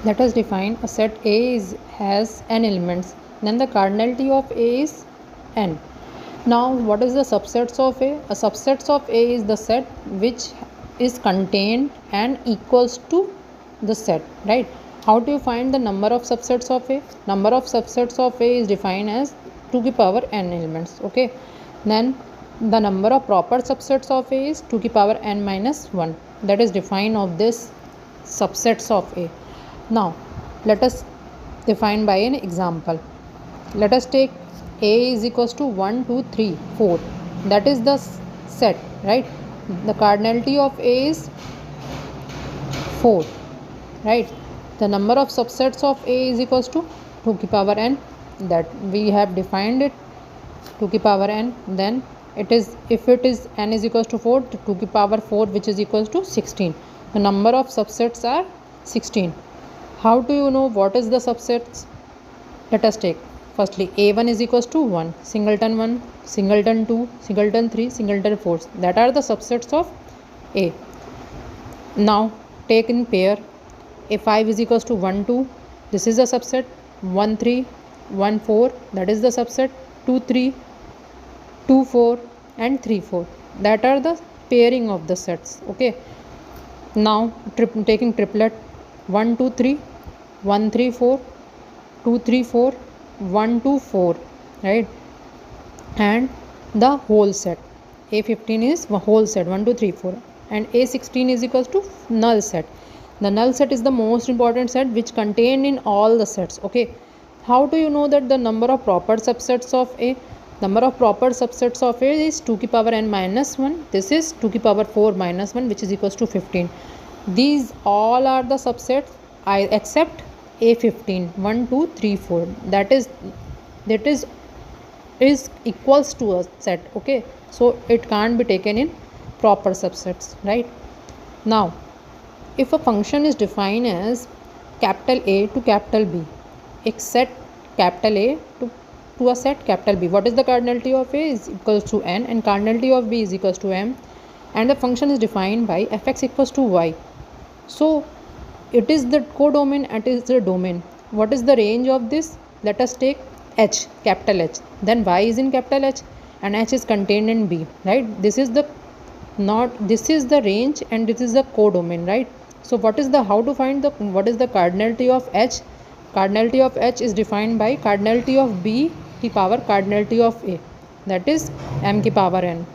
Let us define a set A has n elements. Then the cardinality of A is n. Now, what is the subsets of A? A subsets of A is the set which is contained and equals to the set, right? How do you find the number of subsets of A? Number of subsets of A is defined as 2 to the power n elements. Okay. Then the number of proper subsets of A is 2 to the power n minus 1. That is defined of this subsets of A. Now, let us define by an example. Let us take A is equals to 1, 2, 3, 4. That is the set, right? The cardinality of A is 4, right? The number of subsets of A is equals to 2 to the power n. That we have defined it 2 to the power n. Then it is, if it is n is equals to 4, 2 to the power 4, which is equals to 16. The number of subsets are 16. How do you know what is the subsets? Let us take firstly A1 is equals to 1, singleton 1, singleton 2, singleton 3, singleton 4. That are the subsets of A. Now take in pair. A5 is equals to 1, 2. This is the subset. 1, 3, 1, 4. That is the subset. 2, 3, 2, 4 and 3, 4. That are the pairing of the sets. Okay. Now taking triplet. 1, 2, 3, 1, 3, 4, 2, 3, 4, 1, 2, 4, right? And the whole set. A15 is whole set, 1, 2, 3, 4. And A16 is equals to null set. The null set is the most important set which contained in all the sets. Okay. How do you know that the number of proper subsets of A? Number of proper subsets of A is 2 to the power n minus 1. This is 2 to the power 4 minus 1, which is equals to 15. These all are the subsets except A15, 1, 2, 3, 4. That is equals to a set. Okay. So it can't be taken in proper subsets, right? Now, if a function is defined as capital A to capital B, a set capital A to a set capital B, what is the cardinality of A is equals to n and cardinality of B is equals to m, and the function is defined by fx equals to y. So it is the codomain and it is the domain. What is the range of this? Let us take H, capital H. Then y is in capital H and H is contained in B, right? This is the range and this is the codomain, right? So what is the, how to find the, what is the cardinality of H? Cardinality of H is defined by cardinality of B की power cardinality of A, that is m की power n.